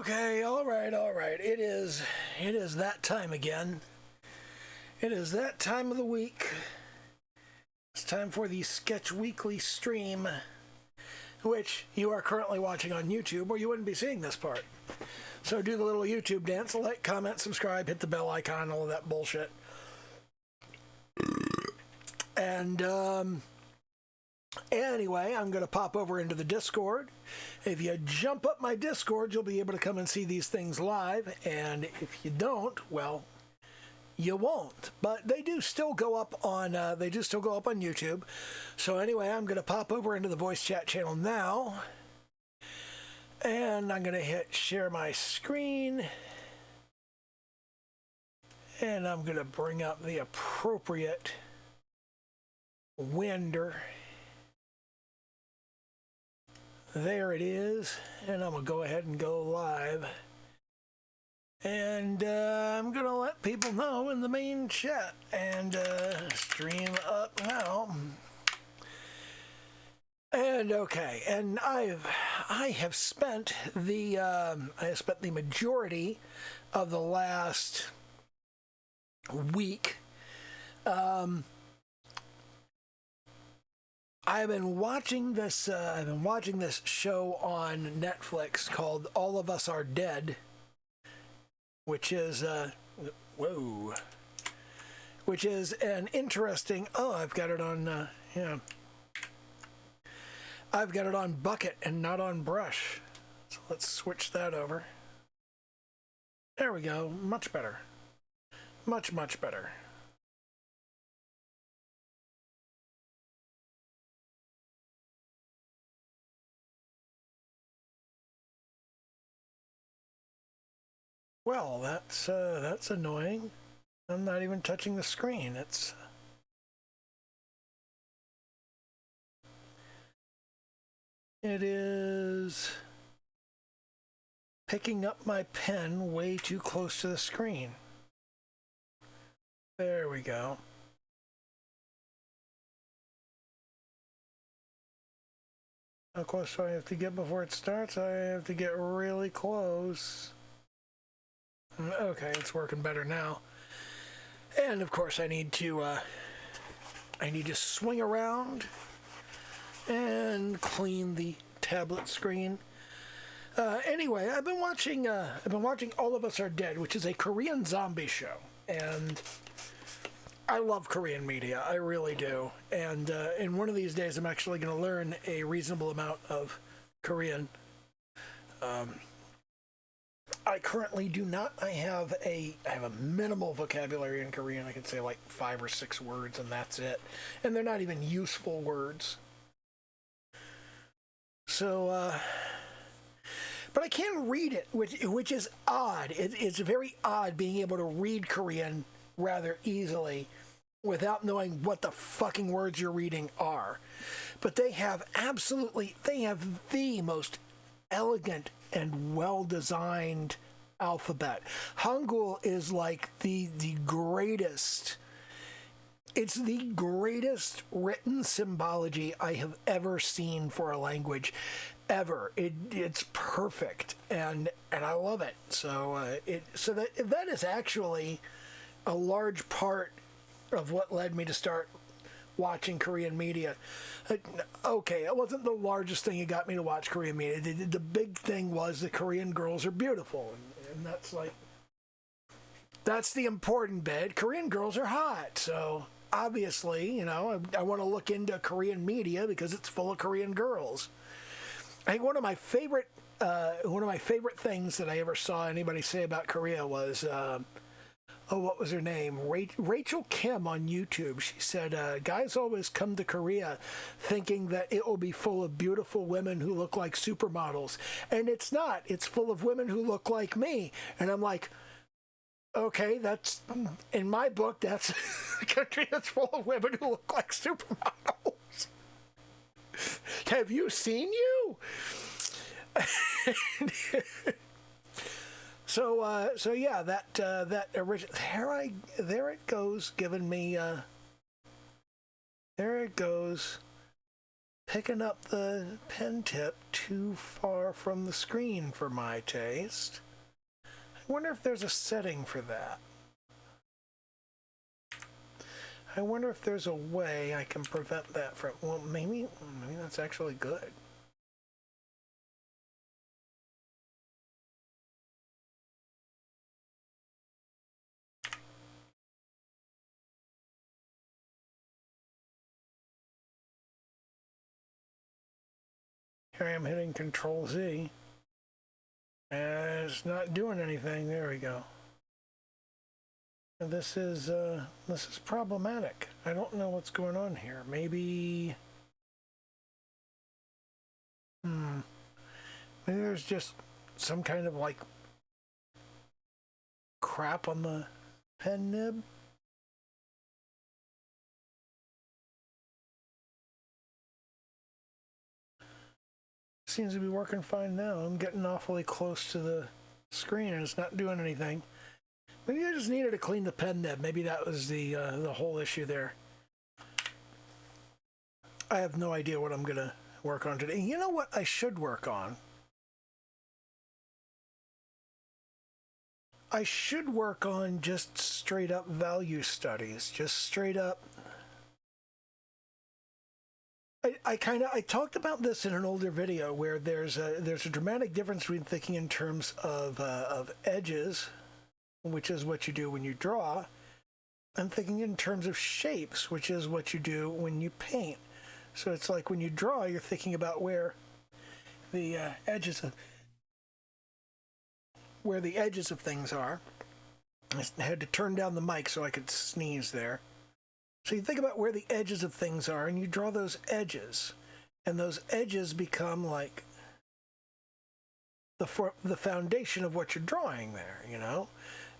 Okay, all right. It is that time again. It is that time of the week. It's time for the Sketch Weekly stream, which you are currently watching on YouTube, or you wouldn't be seeing this part. So do the little YouTube dance, like, comment, subscribe, hit the bell icon, all of that bullshit. And anyway, I'm going to pop over into the Discord. If you jump up my Discord, you'll be able to come and see these things live. And if you don't, well, you won't. But they do still go up on YouTube. So anyway, I'm going to pop over into the voice chat channel now. And I'm going to hit share my screen. And I'm going to bring up the appropriate Winder. There it is, and I'm going to go ahead and go live. And I'm going to let people know in the main chat, and stream up now. And okay, and I have spent the majority of the last week I've been watching this show on Netflix called All of Us Are Dead, which is an interesting. Oh, I've got it on I've got it on bucket and not on brush. So let's switch that over. There we go. Much better. Much better. Well, that's annoying. I'm not even touching the screen. It is picking up my pen way too close to the screen. There we go. How close do I have to get before it starts? I have to get really close. Okay, it's working better now. And of course, I need to swing around and clean the tablet screen. Anyway, I've been watching All of Us Are Dead, which is a Korean zombie show, and I love Korean media. I really do. And in one of these days, I'm actually going to learn a reasonable amount of Korean. I currently do not. I have a minimal vocabulary in Korean. I can say like 5 or 6 words, and that's it. And they're not even useful words. So, but I can read it, which is odd. It's very odd being able to read Korean rather easily without knowing what the fucking words you're reading are. But they have the most elegant and well-designed alphabet. Hangul is like the greatest. It's the greatest written symbology I have ever seen for a language, ever. It's perfect, and I love it. So that is actually a large part of what led me to start watching Korean media. Okay, it wasn't the largest thing that got me to watch Korean media. The big thing was the Korean girls are beautiful, and that's the important bit. Korean girls are hot, so obviously, I want to look into Korean media because it's full of Korean girls. I think one of my favorite things that I ever saw anybody say about Korea was what was her name? Rachel Kim on YouTube. She said, guys always come to Korea thinking that it will be full of beautiful women who look like supermodels. And it's not. It's full of women who look like me. And I'm like, okay, that's, in my book, that's a country that's full of women who look like supermodels. Have you seen you? So yeah, that original. There it goes, giving me. There it goes, picking up the pen tip too far from the screen for my taste. I wonder if there's a setting for that. I wonder if there's a way I can prevent that from... Well, maybe that's actually good. Here I am hitting Control Z. And it's not doing anything. There we go. And this is problematic. I don't know what's going on here. Maybe maybe there's just some kind of like crap on the pen nib. Seems to be working fine now. I'm getting awfully close to the screen and it's not doing anything. Maybe I just needed to clean the pen nib. Maybe that was the whole issue there. I have no idea what I'm going to work on today. You know what I should work on? I should work on just straight up value studies. Just straight up. I talked about this in an older video where there's a dramatic difference between thinking in terms of edges, which is what you do when you draw, and thinking in terms of shapes, which is what you do when you paint. So it's like when you draw, you're thinking about where the edges of things are. I had to turn down the mic so I could sneeze there. So you think about where the edges of things are, and you draw those edges, and those edges become like the foundation of what you're drawing there, you know,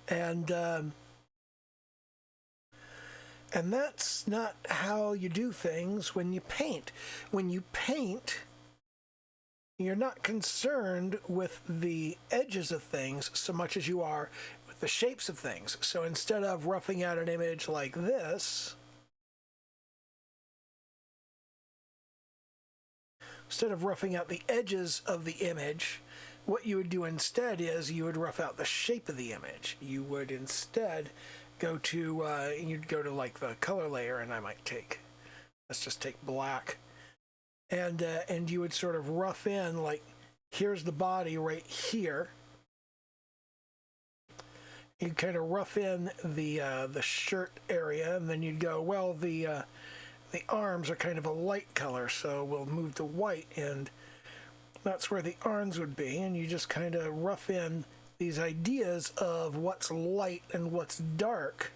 and that's not how you do things when you paint. When you paint, you're not concerned with the edges of things so much as you are with the shapes of things. So instead of roughing out an image like this, instead of roughing out the edges of the image, what you would do instead is you would rough out the shape of the image. You would instead go to, you'd go to like the color layer, and let's just take black, and you would sort of rough in, like, here's the body right here. You'd kind of rough in the shirt area, and then you'd go, well, the arms are kind of a light color, so we'll move to white, and that's where the arms would be, and you just kind of rough in these ideas of what's light and what's dark.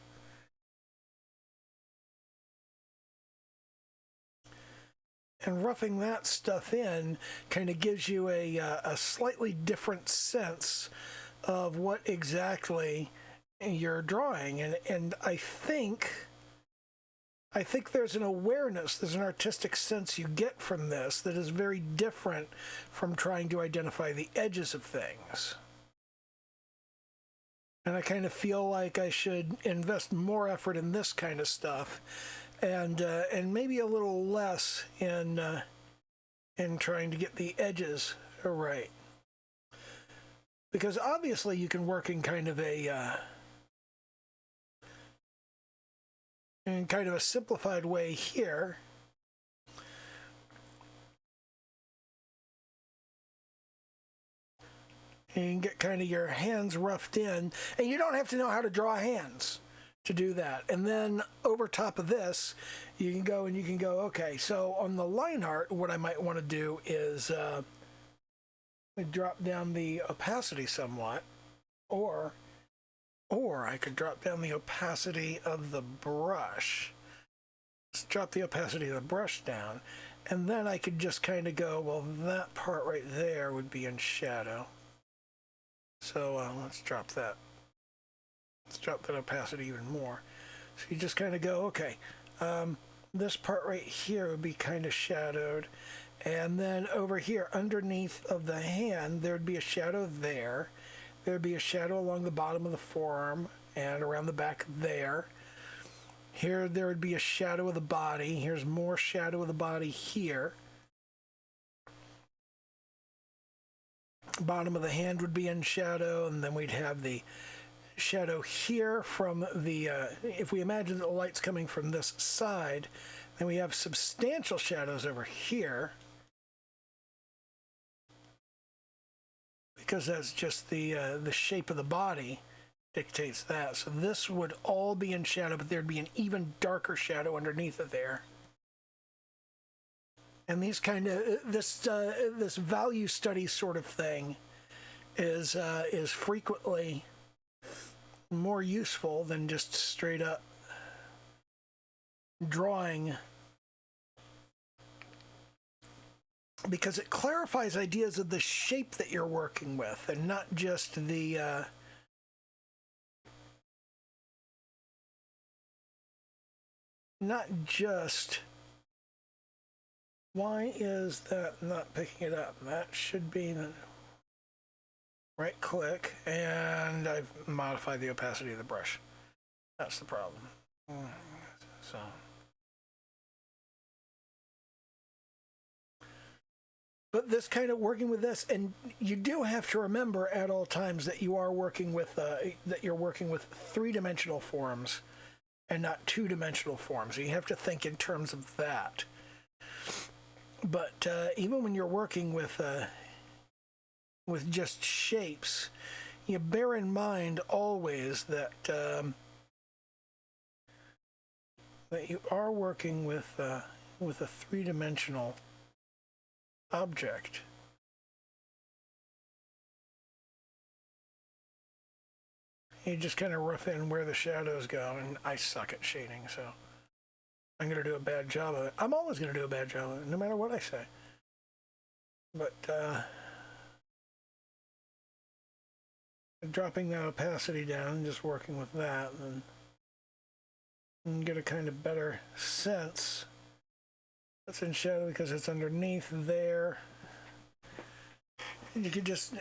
And roughing that stuff in kind of gives you a slightly different sense of what exactly you're drawing, and I think there's an awareness, there's an artistic sense you get from this that is very different from trying to identify the edges of things. And I kind of feel like I should invest more effort in this kind of stuff, and maybe a little less in trying to get the edges right. Because obviously you can work in kind of a simplified way here. And you can get kind of your hands roughed in, and you don't have to know how to draw hands to do that. And then over top of this, you can go, okay, so on the line art, what I might want to do is drop down the opacity somewhat, or I could drop down the opacity of the brush. Let's drop the opacity of the brush down, and then I could just kind of go, well, that part right there would be in shadow. So let's drop that. Let's drop that opacity even more. So you just kind of go, okay, this part right here would be kind of shadowed. And then over here, underneath of the hand, there'd be a shadow there. There'd be a shadow along the bottom of the forearm and around the back there. Here, there would be a shadow of the body. Here's more shadow of the body here. Bottom of the hand would be in shadow, and then we'd have the shadow here from the, if we imagine that the light's coming from this side, then we have substantial shadows over here, because that's just the shape of the body dictates that. So this would all be in shadow, but there'd be an even darker shadow underneath it there. And these kind of this value study sort of thing is frequently more useful than just straight up drawing, because it clarifies ideas of the shape that you're working with, and not just the why is that not picking it up? That should be the right click, and I've modified the opacity of the brush. That's the problem. So but this kind of working with this, and you do have to remember at all times that you are working with three-dimensional forms and not two-dimensional forms. You have to think in terms of that. But even when you're working with just shapes, you bear in mind always that that you are working with a three-dimensional object. You just kind of rough in where the shadows go, and I suck at shading, so I'm going to do a bad job of it. I'm always going to do a bad job of it, no matter what I say. But dropping that opacity down and just working with that, and get a kind of better sense. That's in shadow because it's underneath there. And you could just...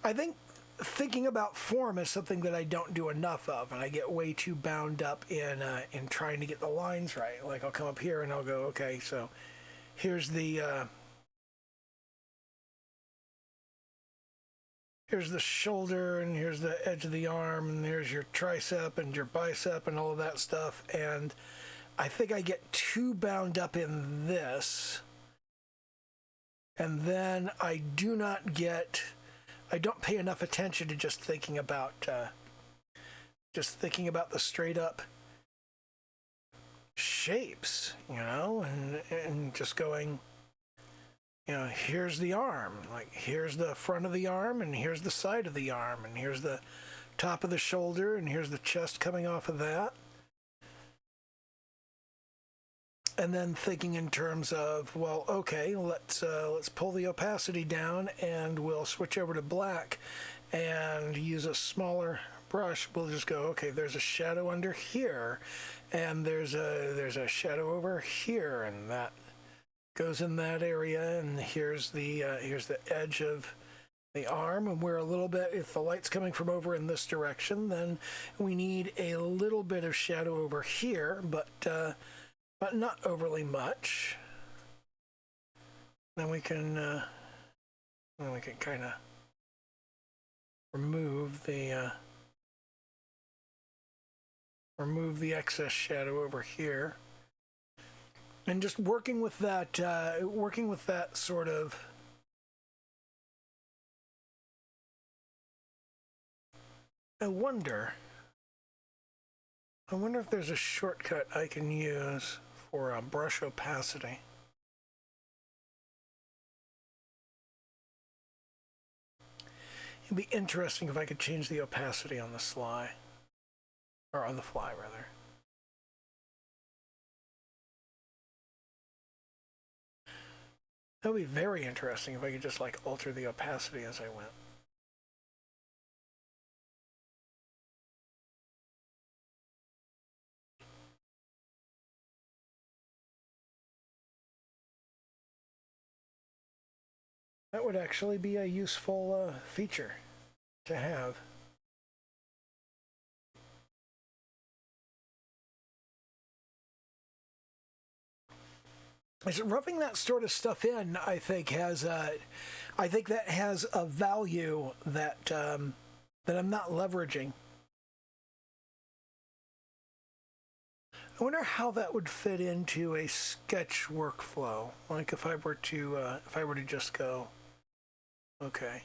I think thinking about form is something that I don't do enough of, and I get way too bound up in trying to get the lines right. Like, I'll come up here and I'll go, okay, so here's the shoulder, and here's the edge of the arm, and here's your tricep and your bicep and all of that stuff, and I think I get too bound up in this, and then I don't pay enough attention to just thinking about the straight up shapes, and just going, here's the arm, like here's the front of the arm, and here's the side of the arm, and here's the top of the shoulder, and here's the chest coming off of that. And then thinking in terms of, well, okay, let's pull the opacity down, and we'll switch over to black and use a smaller brush. We'll just go, okay, there's a shadow under here, and there's a shadow over here, and that goes in that area, and here's the edge of the arm, and we're a little bit, if the light's coming from over in this direction, then we need a little bit of shadow over here, but not overly much. Then we can kind of remove the excess shadow over here, and just working with that sort of I wonder if there's a shortcut I can use for brush opacity. It'd be interesting if I could change the opacity on the fly, rather. That would be very interesting if I could just like alter the opacity as I went. That would actually be a useful feature to have. Roughing that sort of stuff in, I think, has I think that has a value that that I'm not leveraging. I wonder how that would fit into a sketch workflow. Like if I were to just go, okay,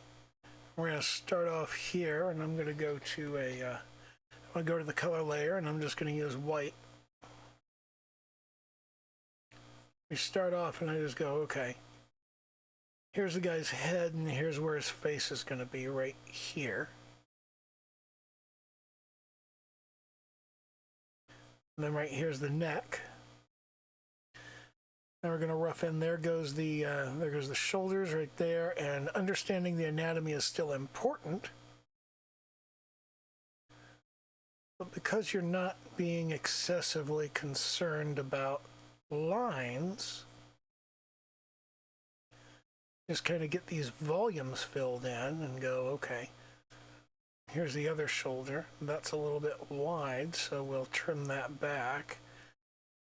we're going to start off here, and I'm going to go to I'm going to go to the color layer, and I'm just going to use white. We start off, and I just go, okay, here's the guy's head, and here's where his face is going to be, right here. And then right here's the neck. Now we're going to rough in. There goes the shoulders right there. And understanding the anatomy is still important. But because you're not being excessively concerned about lines, just kind of get these volumes filled in and go, okay. Here's the other shoulder. That's a little bit wide, so we'll trim that back.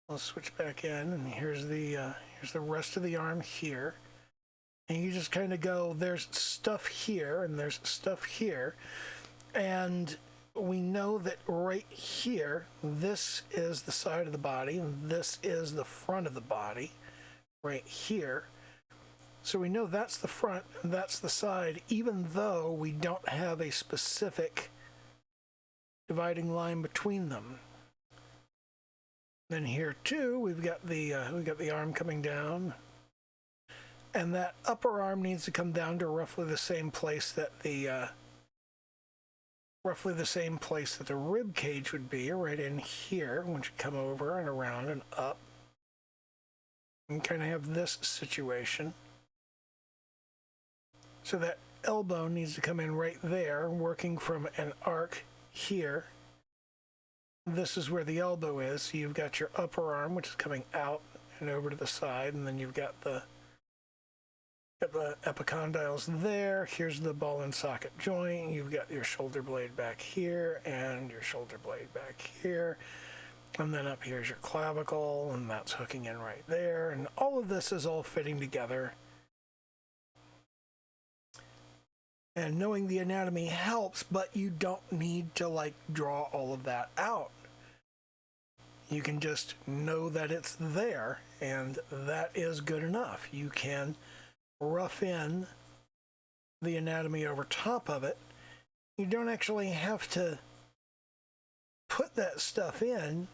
I'll switch back in, and here's the rest of the arm here. And you just kind of go, there's stuff here, and there's stuff here. And we know that right here, this is the side of the body, and this is the front of the body, right here. So we know that's the front and that's the side, even though we don't have a specific dividing line between them. Then here too, we've got the arm coming down, and that upper arm needs to come down to roughly the same place that the rib cage would be, right in here, once you come over and around and up, and kind of have this situation. So that elbow needs to come in right there, working from an arc here. This is where the elbow is. So you've got your upper arm, which is coming out and over to the side, and then you've got the epicondyles there. Here's the ball and socket joint. You've got your shoulder blade back here and your shoulder blade back here. And then up here's your clavicle, and that's hooking in right there. And all of this is all fitting together. And knowing the anatomy helps, but you don't need to like draw all of that out. You can just know that it's there, and that is good enough. You can rough in the anatomy over top of it. You don't actually have to put that stuff in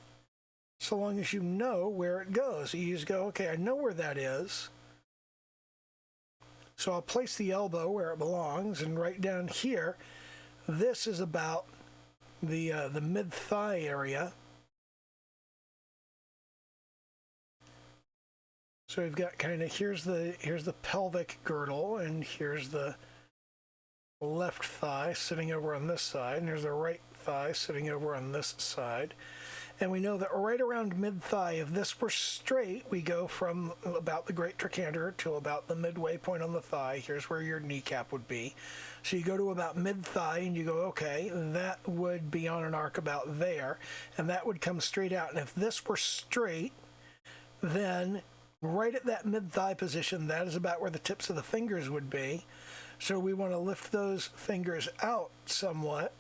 so long as you know where it goes. You just go, okay, I know where that is. So I'll place the elbow where it belongs, and right down here, this is about the mid-thigh area. So we've got kind of, here's the pelvic girdle, and here's the left thigh sitting over on this side, and here's the right thigh sitting over on this side. And we know that right around mid-thigh, if this were straight, we go from about the great trochanter to about the midway point on the thigh. Here's where your kneecap would be. So you go to about mid-thigh and you go, okay, that would be on an arc about there, and that would come straight out. And if this were straight, then right at that mid-thigh position, that is about where the tips of the fingers would be. So we want to lift those fingers out somewhat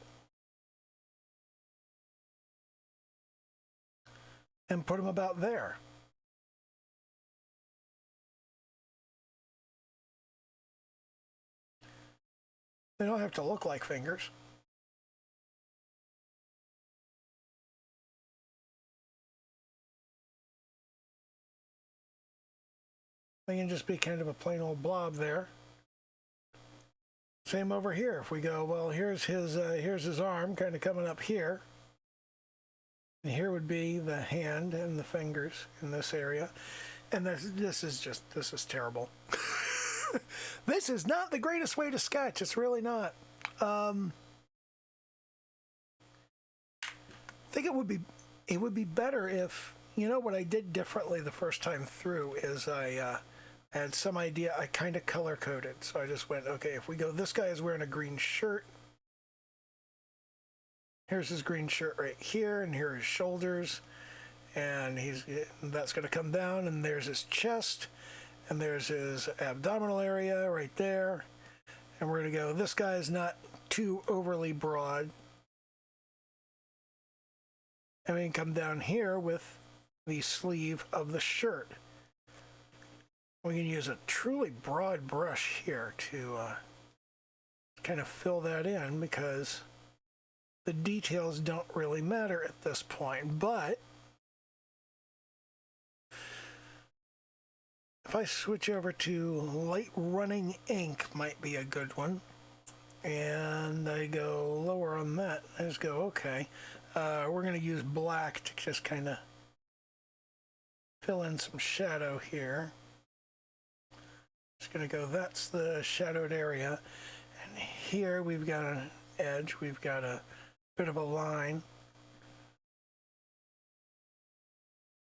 and put them about there. They don't have to look like fingers. They can just be kind of a plain old blob there. Same over here. If we go, well, here's his arm kind of coming up here. And here would be the hand and the fingers in this area. And this is terrible. This is not the greatest way to sketch. It's really not. I think it would be better if, you know, what I did differently the first time through is I had some idea. I kind of color coded. So I just went, okay, if we go, this guy is wearing a green shirt. Here's his green shirt right here, and here are his shoulders, and that's going to come down, and there's his chest, And there's his abdominal area right there. And we're going to go, this guy is not too overly broad. And we can come down here with the sleeve of the shirt. We can use a truly broad brush here to kind of fill that in, because the details don't really matter at this point. But if I switch over to light running ink, might be a good one. And I go lower on that. I just go, okay. We're going to use black to just kind of fill in some shadow here. Just going to go, that's the shadowed area. And here we've got an edge. We've got a bit of a line.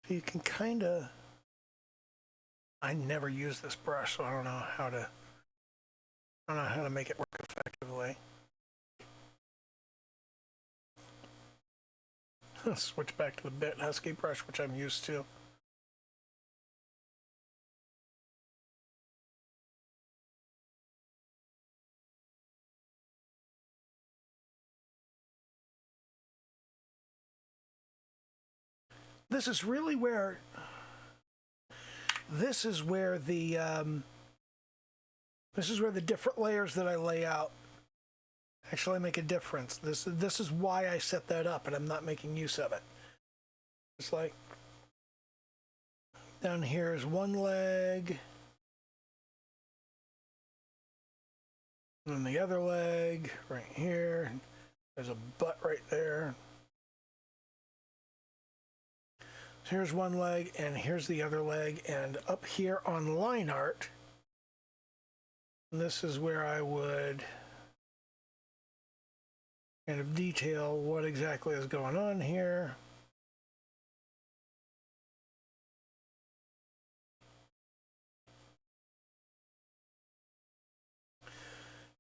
So you can kind of... I never use this brush, so I don't know how to make it work effectively. Switch back to the bit husky brush, which I'm used to. This is really where the different layers that I lay out actually make a difference. This is why I set that up, and I'm not making use of it. It's like down here is one leg, and then the other leg right here. There's a butt right there. So here's one leg, and here's the other leg, and up here on Lineart, this is where I would kind of detail what exactly is going on here.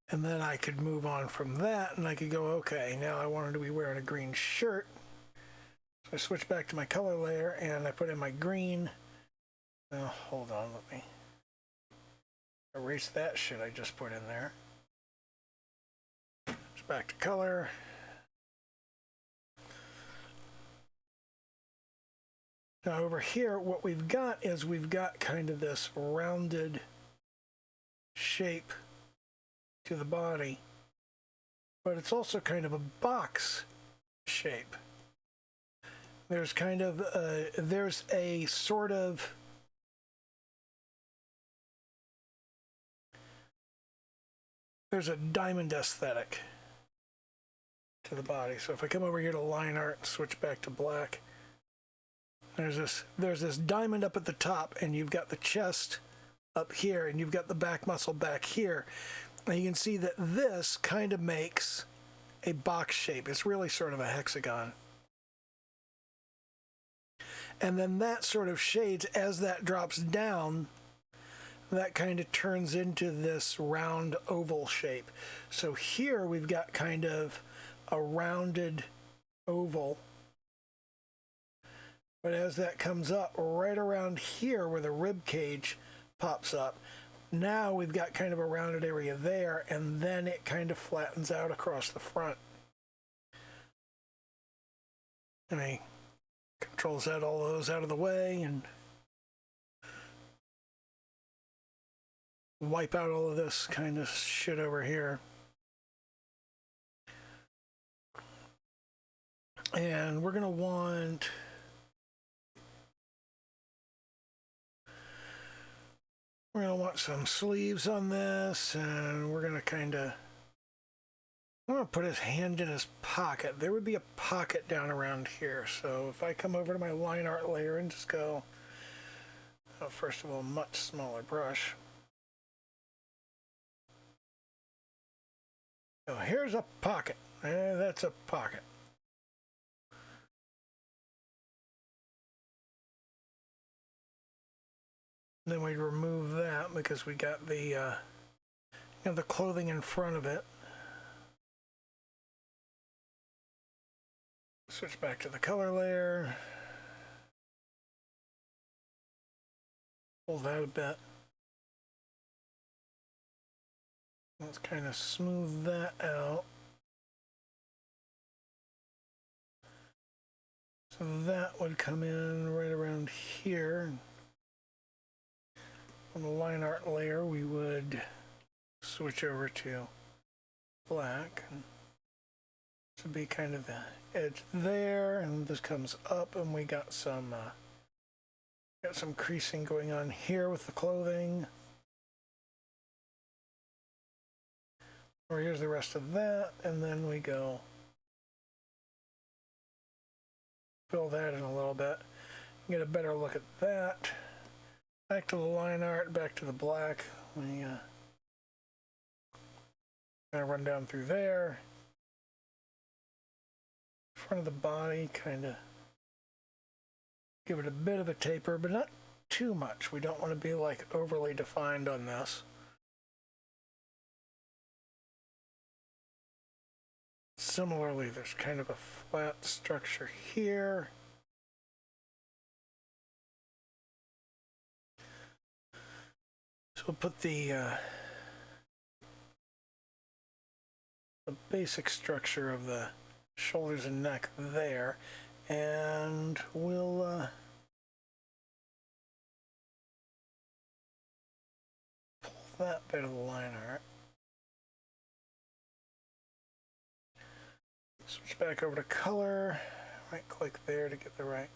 And then I could move on from that, and I could go, okay, now I wanted to be wearing a green shirt. So I switch back to my color layer, and I put in my green. Oh, hold on, let me erase that shit I just put in there. It's back to color. Now over here, what we've got is we've got kind of this rounded shape to the body, but it's also kind of a box shape. There's kind of there's a sort of there's a diamond aesthetic to the body. So if I come over here to Lineart and switch back to black, there's this diamond up at the top, and you've got the chest up here, and you've got the back muscle back here. And you can see that this kind of makes a box shape. It's really sort of a hexagon. And then that sort of shades as that drops down, that kind of turns into this round oval shape. So here we've got kind of a rounded oval. But as that comes up right around here where the rib cage pops up, now we've got kind of a rounded area there, and then it kind of flattens out across the front. And I Control Z all those out of the way and wipe out all of this kind of shit over here. And we're going to want some sleeves on this, and we're going to kind of, I'm going to put his hand in his pocket. There would be a pocket down around here. So if I come over to my line art layer and just go, first of all, much smaller brush. So here's a pocket. That's a pocket. Then we remove that because we got the the clothing in front of it. Switch back to the color layer. Pull that a bit. Let's kind of smooth that out. So that would come in right around here. On the line art layer, we would switch over to black. This would be kind of the edge there, and this comes up, and we got some creasing going on here with the clothing. Or here's the rest of that, and then we go fill that in a little bit. Get a better look at that. Back to the line art, back to the black. We kind of run down through there. Front of the body, kind of give it a bit of a taper, but not too much. We don't want to be like overly defined on this. Similarly, there's kind of a flat structure here. So we'll put the basic structure of the shoulders and neck there, and we'll pull that bit of the line art. Switch back over to color, right click there to get the right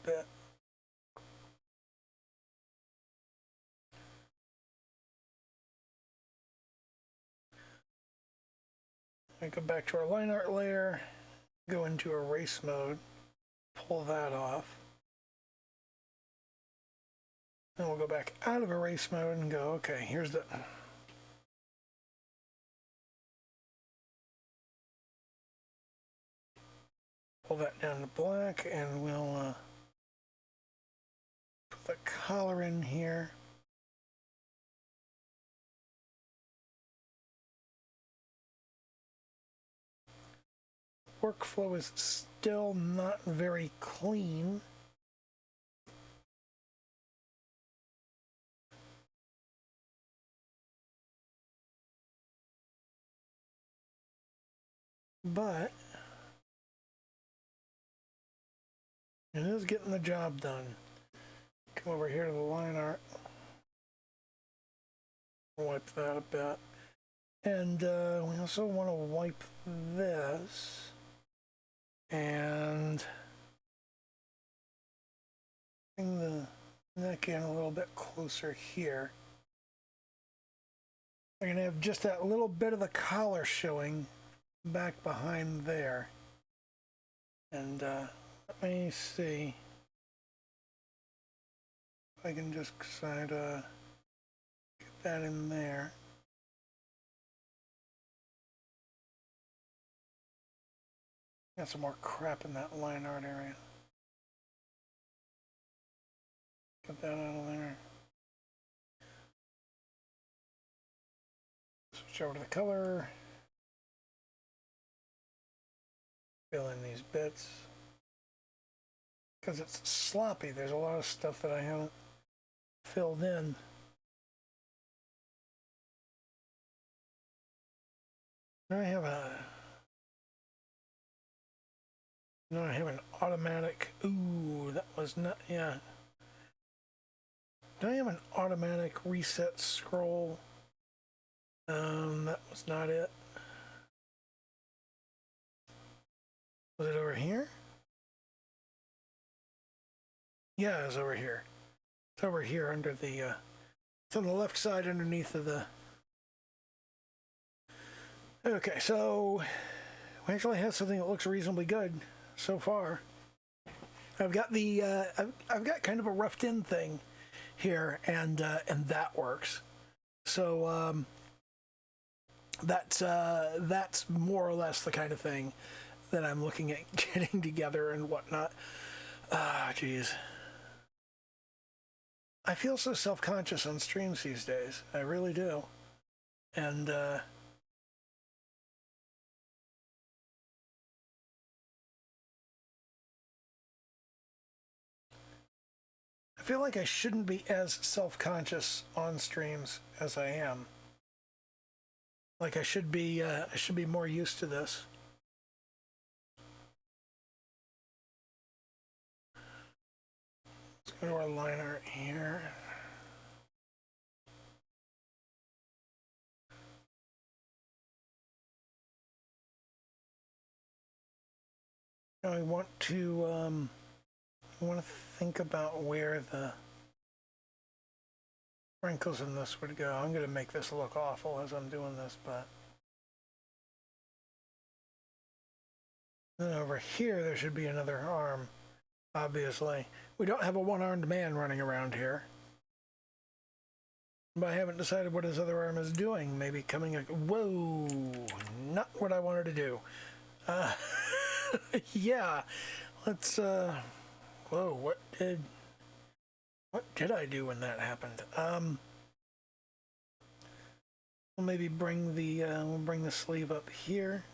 bit. I go back to our line art layer, go into erase mode, pull that off. Then we'll go back out of erase mode and go, okay, here's the pull that down to black, and we'll put the collar in here. Workflow is still not very clean. But it is getting the job done. Come over here to the line art. Wipe that a bit. And we also want to wipe this. And bring the neck in a little bit closer here. We're going to have just that little bit of the collar showing back behind there. And let me see if I can just kind of get that in there. Got some more crap in that line art area. Get that out of there. Switch over to the color. Fill in these bits. Because it's sloppy, there's a lot of stuff that I haven't filled in. Now I have an automatic, ooh, that was not, yeah. Do I have an automatic reset scroll? That was not it. Was it over here? Yeah, it's over here. It's over here under the, it's on the left side underneath of the... Okay, so we actually have something that looks reasonably good so far. I've got the, I've got kind of a roughed in thing here, and that works. So that's more or less the kind of thing that I'm looking at getting together and whatnot. Ah, geez. I feel so self-conscious on streams these days. I really do. And I feel like I shouldn't be as self-conscious on streams as I am. Like I should be more used to this. Let's go to our line art here. Now I want to think about where the wrinkles in this would go. I'm going to make this look awful as I'm doing this, but then over here there should be another arm, obviously. We don't have a one-armed man running around here. But I haven't decided what his other arm is doing. Maybe coming a... Whoa! Not what I wanted to do. Yeah. Let's, Whoa, what did I do when that happened? We'll maybe bring we'll bring the sleeve up here.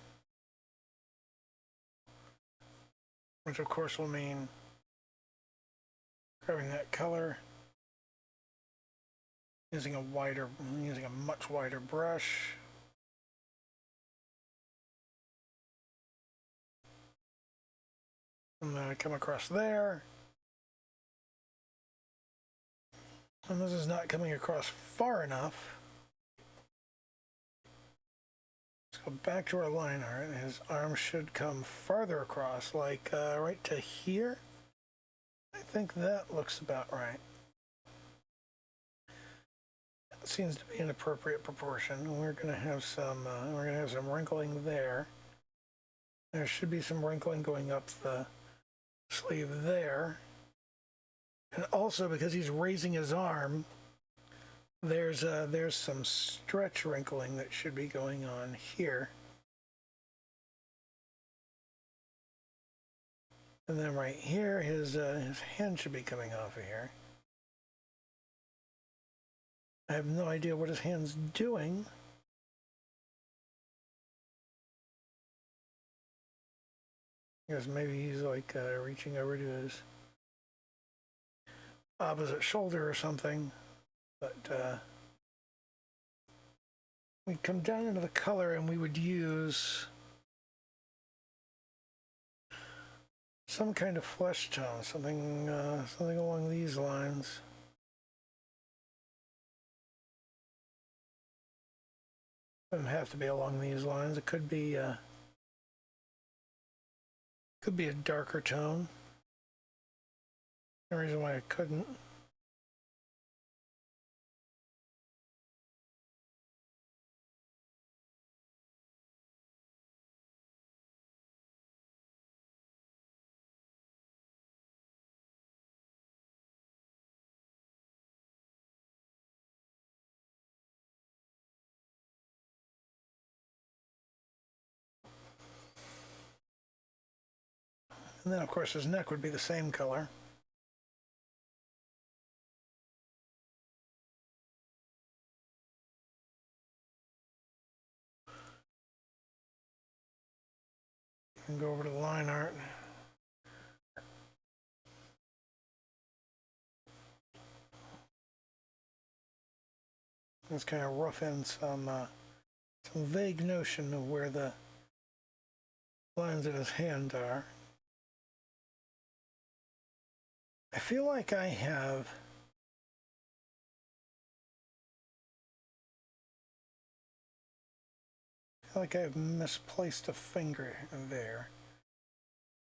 Which of course will mean grabbing that color. Using a much wider brush. And then I come across there. And this is not coming across far enough. Let's go back to our line art. His arm should come farther across, like right to here. I think that looks about right. Seems to be an appropriate proportion. We're going to have some wrinkling there. There should be some wrinkling going up the sleeve there. And also because he's raising his arm, there's some stretch wrinkling that should be going on here. And then right here, his hand should be coming off of here. I have no idea what his hand's doing. Because maybe he's like reaching over to his opposite shoulder or something. But we'd come down into the color and we would use some kind of flesh tone, something along these lines. Doesn't have to be along these lines. It could be a darker tone. No reason why it couldn't. And then, of course, his neck would be the same color. And go over to the line art. Let's kind of rough in some vague notion of where the lines in his hand are. I feel like I have I've misplaced a finger there.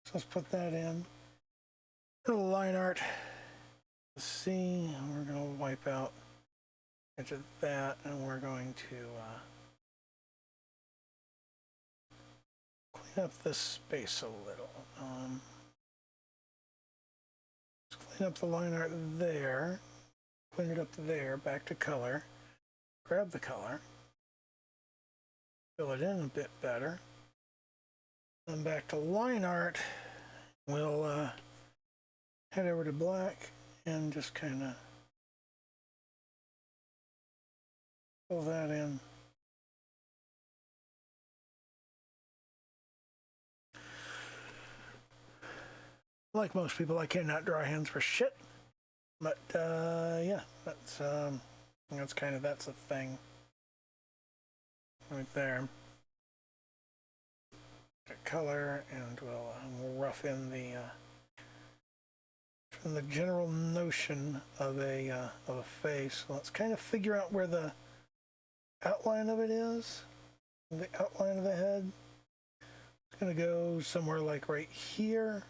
So let's put that in. A little line art. Let's see, we're going to wipe out edge of that, and we're going to clean up this space a little. Let's clean up the line art there. Clean it up there, back to color. Grab the color. Fill it in a bit better. Then back to line art. We'll head over to black and just kind of fill that in. Like most people, I cannot draw hands for shit. But yeah, that's the thing. right there. Color, and we'll rough in the from the general notion of a face. Let's kind of figure out where the outline of it is. The outline of the head. It's going to go somewhere like right here.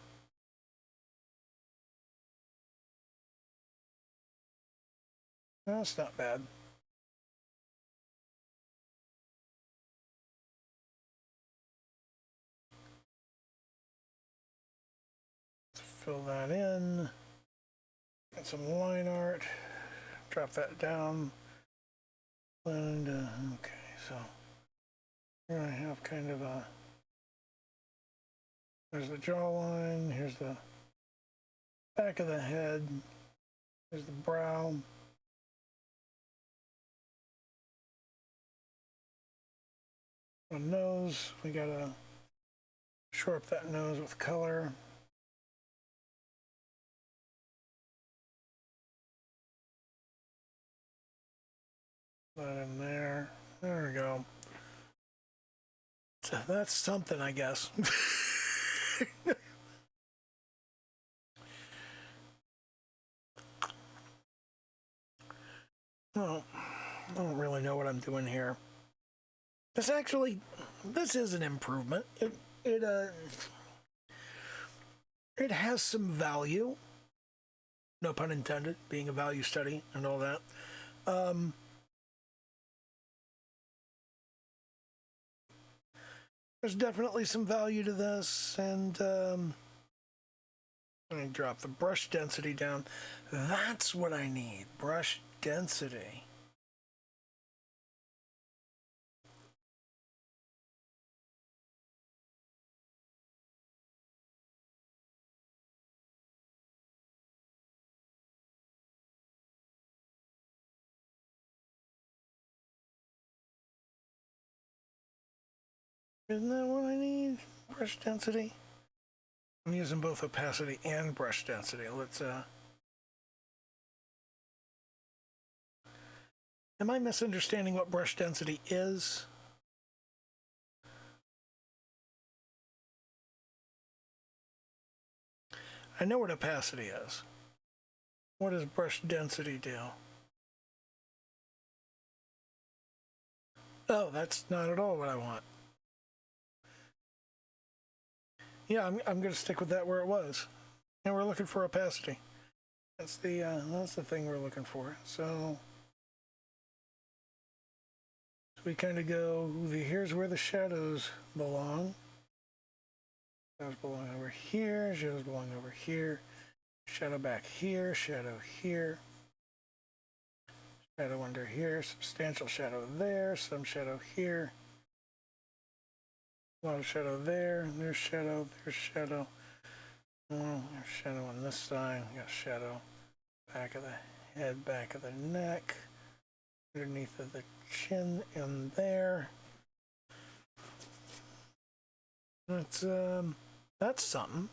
That's not bad. Fill that in. Get some line art. Drop that down. And okay, so we're gonna have kind of a. There's the jawline. Here's the back of the head. Here's the brow. The nose. We gotta shore up that nose with color. That in there. There we go. So that's something, I guess. Well, I don't really know what I'm doing here. This is an improvement. It has some value. No pun intended, being a value study and all that. There's definitely some value to this, and I'm going to drop the brush density down. That's what I need, brush density. Isn't that what I need? Brush density? I'm using both opacity and brush density. Let's, am I misunderstanding what brush density is? I know what opacity is. What does brush density do? Oh, that's not at all what I want. Yeah, I'm going to stick with that where it was. And we're looking for opacity. That's the thing we're looking for. So we kind of go, here's where the shadows belong. Shadows belong over here. Shadows belong over here. Shadow back here. Shadow here. Shadow under here. Substantial shadow there. Some shadow here. A lot of shadow there. There's shadow. There's shadow. There's shadow on this side. We got shadow back of the head, back of the neck, underneath of the chin in there. That's something.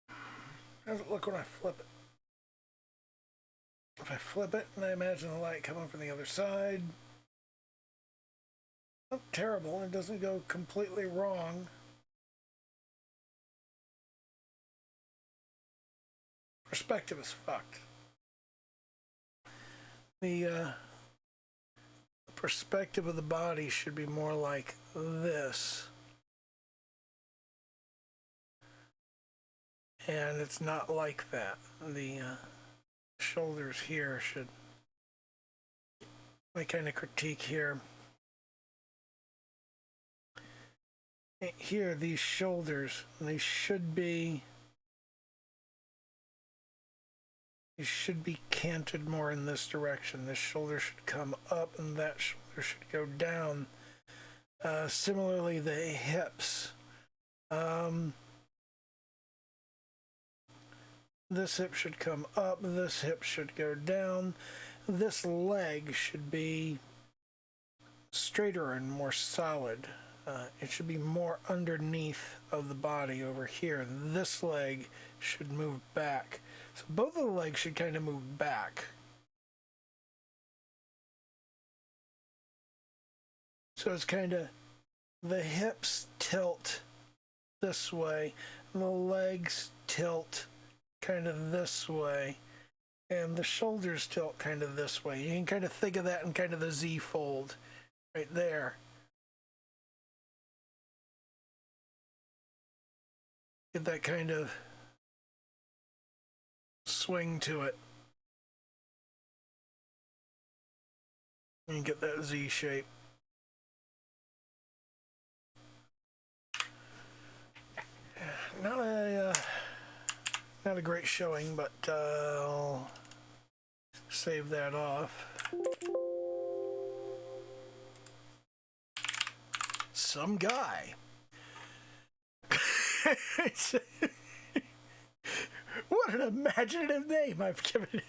How does it look when I flip it? If I flip it and I imagine the light coming from the other side, not terrible. It doesn't go completely wrong. Perspective is fucked. The perspective of the body should be more like this. And it's not like that. The shoulders here should, my kind of critique here. Here, these shoulders, they should be canted more in this direction. This shoulder should come up and that shoulder should go down. Similarly, the hips. This hip should come up, this hip should go down. This leg should be straighter and more solid. It should be more underneath of the body over here. And this leg should move back. So both of the legs should kind of move back. So it's kind of, the hips tilt this way, and the legs tilt kind of this way, and the shoulders tilt kind of this way. You can kind of think of that in kind of the Z fold right there. Get that kind of swing to it. And get that Z shape. Not a great showing, but I'll save that off. Some guy. What an imaginative name I've given it.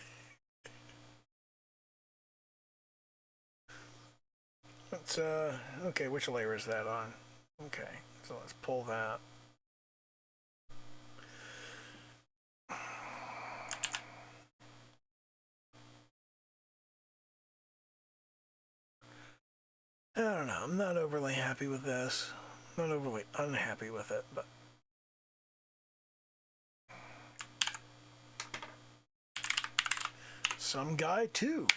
Let's, okay, which layer is that on? Okay, so let's pull that. I don't know, I'm not overly happy with this. Not overly unhappy with it, but some guy too.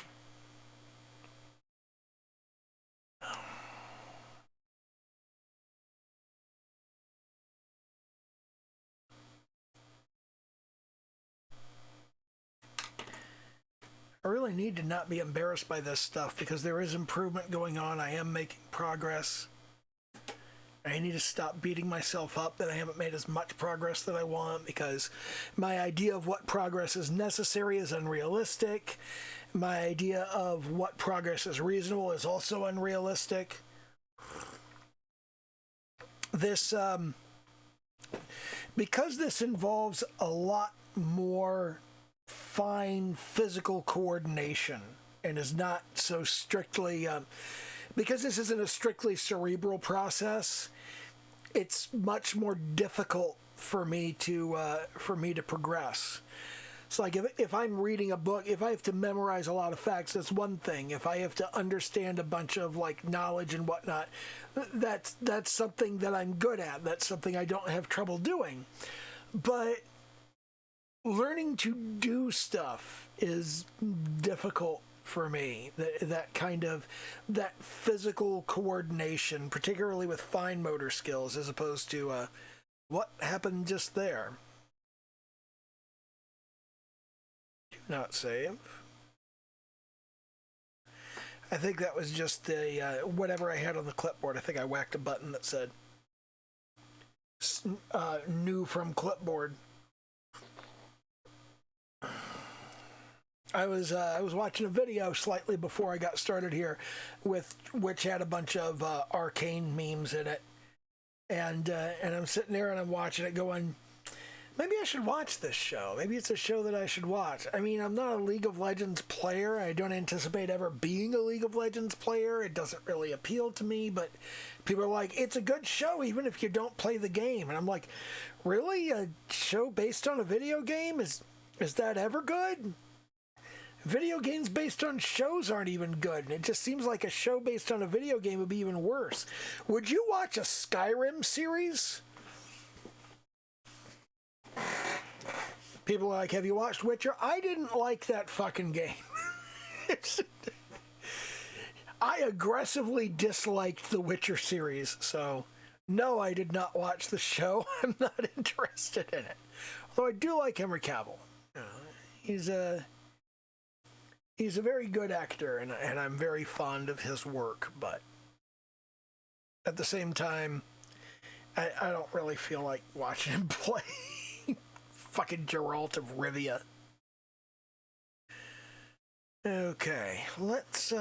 I really need to not be embarrassed by this stuff because there is improvement going on. I am making progress. I need to stop beating myself up that I haven't made as much progress that I want, because my idea of what progress is necessary is unrealistic. My idea of what progress is reasonable is also unrealistic. This, because this involves a lot more fine physical coordination and is not so strictly because this isn't a strictly cerebral process, it's much more difficult for me to progress. It's like if I'm reading a book, if I have to memorize a lot of facts, that's one thing. If I have to understand a bunch of like knowledge and whatnot, that's something that I'm good at. That's something I don't have trouble doing. But learning to do stuff is difficult for me. That kind of, that physical coordination, particularly with fine motor skills, as opposed to what happened just there. Do not save. I think that was just the whatever I had on the clipboard. I think I whacked a button that said new from clipboard. I was watching a video slightly before I got started here, which had a bunch of arcane memes in it, and I'm sitting there and I'm watching it, going, maybe I should watch this show. Maybe it's a show that I should watch. I mean, I'm not a League of Legends player. I don't anticipate ever being a League of Legends player. It doesn't really appeal to me. But people are like, it's a good show even if you don't play the game, and I'm like, really? A show based on a video game? Is that ever good? Video games based on shows aren't even good. It just seems like a show based on a video game would be even worse. Would you watch a Skyrim series? People are like, have you watched Witcher? I didn't like that fucking game. I aggressively disliked the Witcher series, so no, I did not watch the show. I'm not interested in it. Although I do like Henry Cavill. He's a very good actor, and I'm very fond of his work, but at the same time, I don't really feel like watching him play fucking Geralt of Rivia. Okay, let's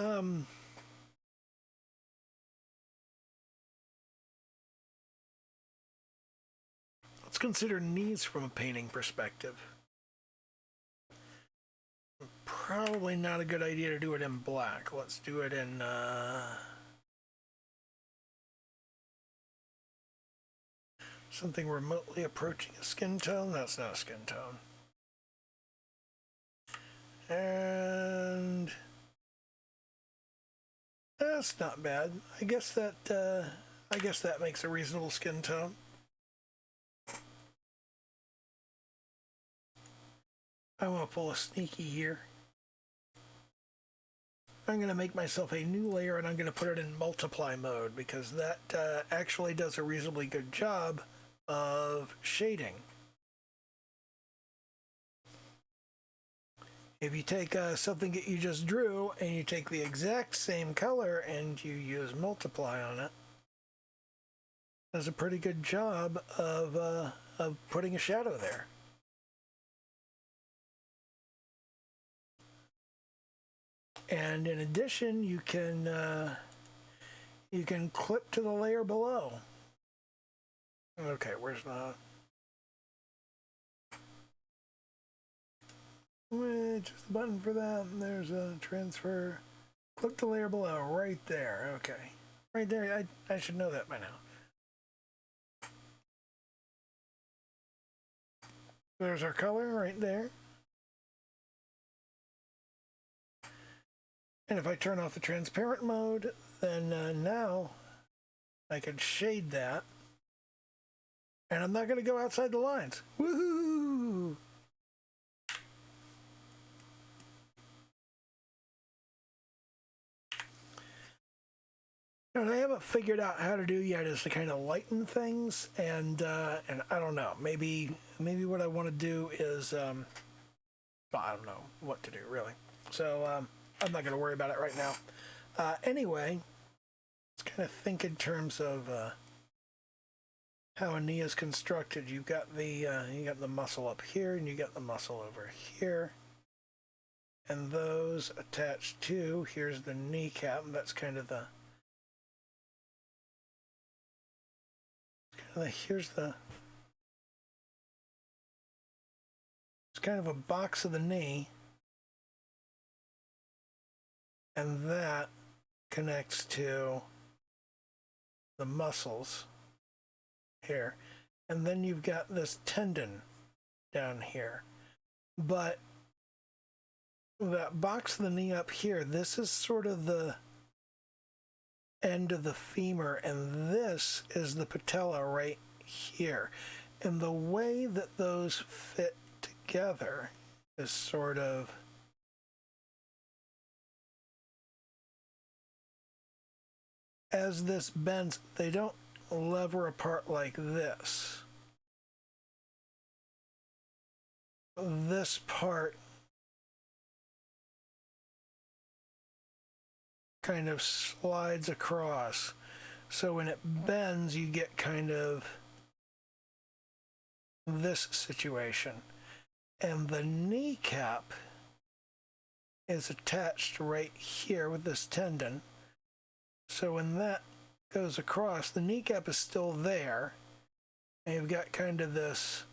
consider knees from a painting perspective. Probably not a good idea to do it in black. Let's do it in something remotely approaching a skin tone. That's not a skin tone. And That's not bad. I guess that makes a reasonable skin tone. I want to pull a sneaky here. I'm going to make myself a new layer and I'm going to put it in multiply mode because that actually does a reasonably good job of shading. If you take something that you just drew and you take the exact same color and you use multiply on it, it does a pretty good job of putting a shadow there. And in addition, you can clip to the layer below. Okay, where's the... Just the button for that, and there's a transfer. Clip the layer below, right there. Okay. Right there, I should know that by now. There's our color right there. And if I turn off the transparent mode, then now I can shade that. And I'm not going to go outside the lines. Woohoo! What I haven't figured out how to do yet is to kind of lighten things, and I don't know. Maybe what I want to do is, well, I don't know what to do really. So I'm not going to worry about it right now. Anyway, let's kind of think in terms of how a knee is constructed. You got the muscle up here, and you got the muscle over here, and those attached to here's the kneecap. And that's kind of the here's the, it's kind of a box of the knee, and that connects to the muscles here, and then you've got this tendon down here. But that box of the knee up here, this is sort of the end of the femur, and this is the patella right here. And the way that those fit together is sort of as this bends, they don't lever apart like this. This part kind of slides across. So when it bends, you get kind of this situation. And the kneecap is attached right here with this tendon. So when that goes across, the kneecap is still there. And you've got kind of this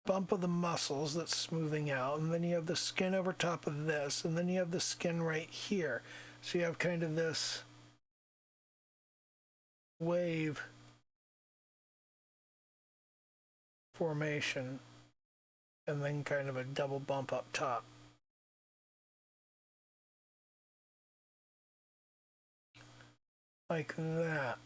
bump of the muscles that's smoothing out. And then you have the skin over top of this. And then you have the skin right here. So you have kind of this wave formation and then kind of a double bump up top. Like that.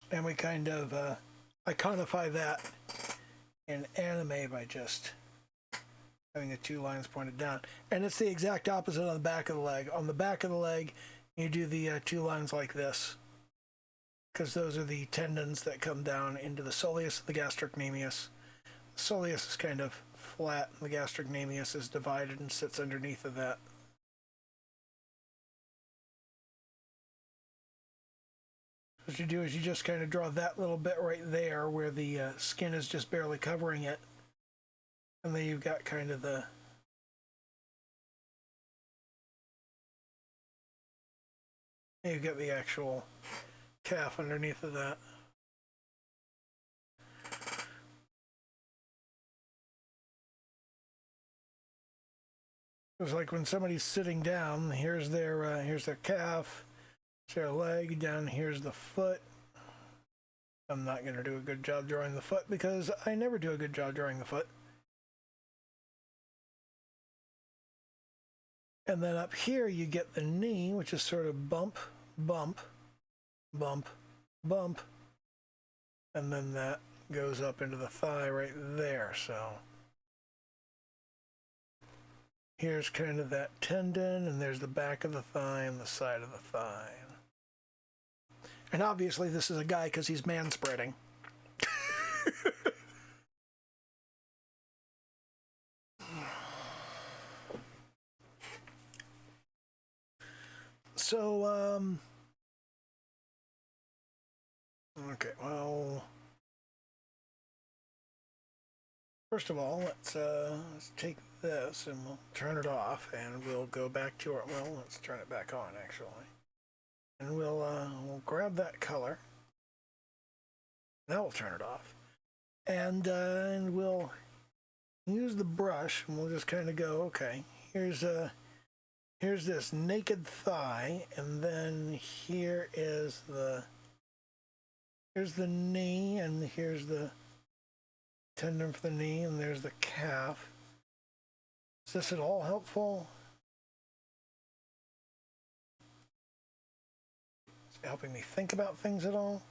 And we kind of iconify that in anime by just having the two lines pointed down. And it's the exact opposite on the back of the leg. On the back of the leg, you do the two lines like this, because those are the tendons that come down into the soleus and the gastrocnemius. The soleus is kind of flat, and the gastrocnemius is divided and sits underneath of that. What you do is you just kind of draw that little bit right there where the skin is just barely covering it. And then you've got kind of the you've got the actual calf underneath of that. It's like when somebody's sitting down, here's their calf, their leg, down here's the foot, I'm not going to do a good job drawing the foot because I never do a good job drawing the foot. And then up here you get the knee, which is sort of bump, bump, bump, bump. And then that goes up into the thigh right there. So here's kind of that tendon, and there's the back of the thigh and the side of the thigh. And obviously this is a guy because he's man-spreading. So, okay, well, first of all, let's take this and we'll turn it off, and we'll go back to our, well, let's turn it back on, actually. And we'll grab that color. Now we'll turn it off. And we'll use the brush, and we'll just kind of go, okay, here's this naked thigh, and then here's the knee, and here's the tendon for the knee, and there's the calf. Is this at all helpful? Is it helping me think about things at all?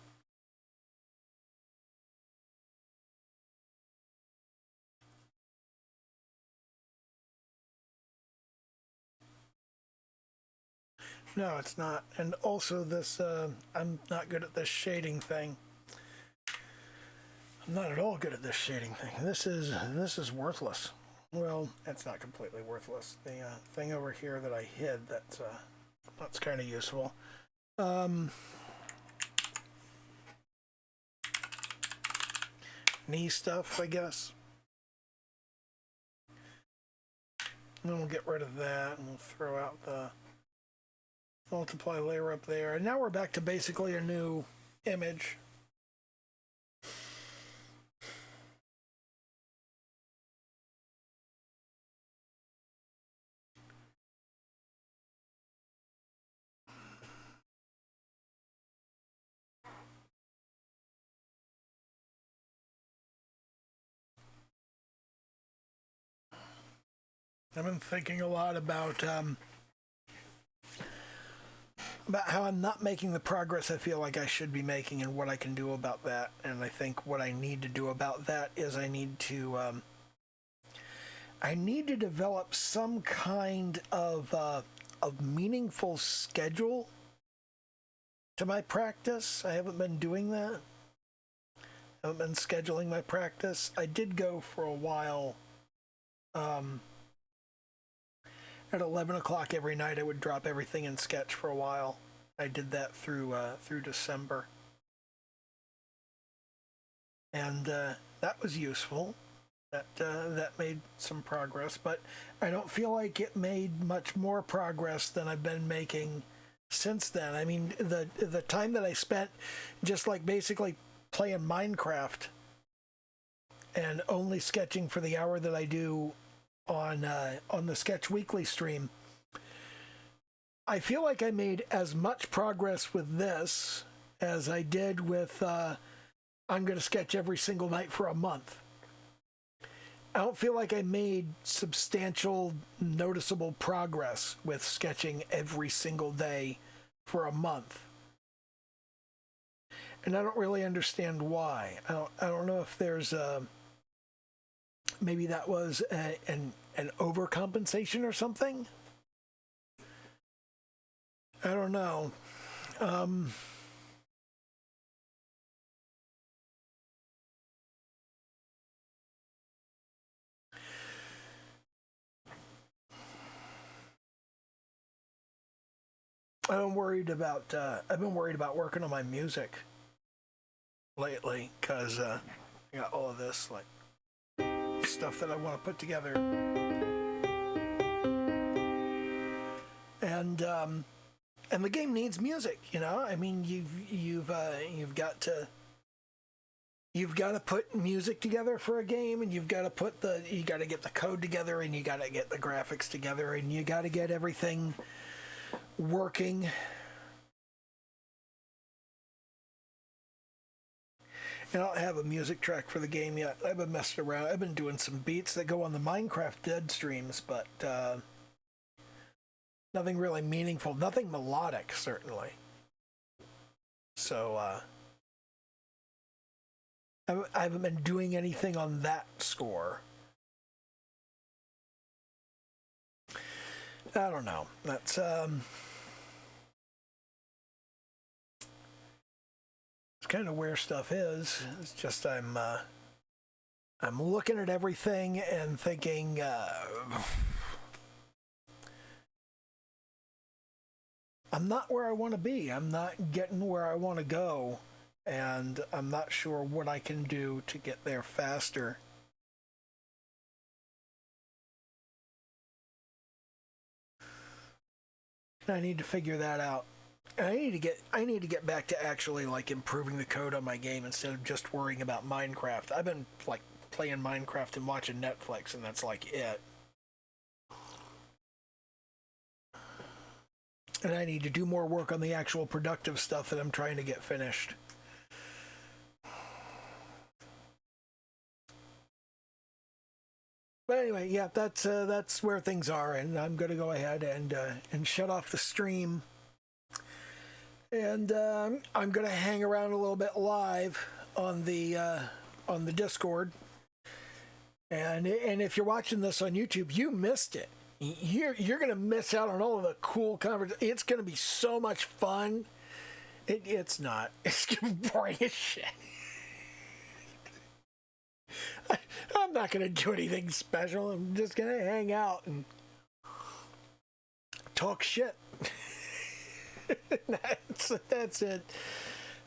No, it's not. And also this, I'm not good at this shading thing. I'm not at all good at this shading thing. This is worthless. Well, it's not completely worthless. The thing over here that I hid, that's kind of useful. Knee stuff, I guess. And then we'll get rid of that, and we'll throw out the multiply layer up there. And now we're back to basically a new image. I've been thinking a lot about how I'm not making the progress I feel like I should be making and what I can do about that. And I think what I need to do about that is I need to develop some kind of meaningful schedule to my practice. I haven't been doing that. I haven't been scheduling my practice. I did go for a while. At 11 o'clock every night, I would drop everything in Sketch for a while. I did that through December. And that was useful. That made some progress, but I don't feel like it made much more progress than I've been making since then. I mean, the time that I spent just like basically playing Minecraft and only sketching for the hour that I do on the Sketch Weekly stream, I feel like I made as much progress with this as I did with I'm going to sketch every single night for a month. I don't feel like I made substantial, noticeable progress with sketching every single day for a month. And I don't really understand why. I don't know if there's maybe that was an overcompensation or something. I don't know. I've been worried about working on my music lately because I got all of this like stuff that I want to put together, and the game needs music. You know, I mean, you've got to put music together for a game, and you got to get the code together, and you got to get the graphics together, and you got to get everything working. I don't have a music track for the game yet. I've been messing around. I've been doing some beats that go on the Minecraft Dead streams, but nothing really meaningful. Nothing melodic, certainly. So, I haven't been doing anything on that score. I don't know. That's, it's kind of where stuff is. It's just I'm looking at everything and thinking, I'm not where I want to be. I'm not getting where I want to go, and I'm not sure what I can do to get there faster. I need to figure that out. I need to get back to actually like improving the code on my game instead of just worrying about Minecraft. I've been like playing Minecraft and watching Netflix, and that's like it. And I need to do more work on the actual productive stuff that I'm trying to get finished. But anyway, yeah, that's where things are, and I'm going to go ahead and shut off the stream. And I'm going to hang around a little bit live on the Discord. And if you're watching this on YouTube, you missed it. You're going to miss out on all of the cool conversations. It's going to be so much fun. It's not. It's going to be boring as shit. I'm not going to do anything special. I'm just going to hang out and talk shit. That's it.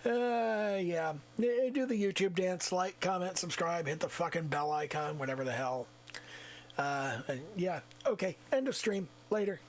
Yeah. Do the YouTube dance, like, comment, subscribe, hit the fucking bell icon, whatever the hell. Yeah. Okay. End of stream. Later.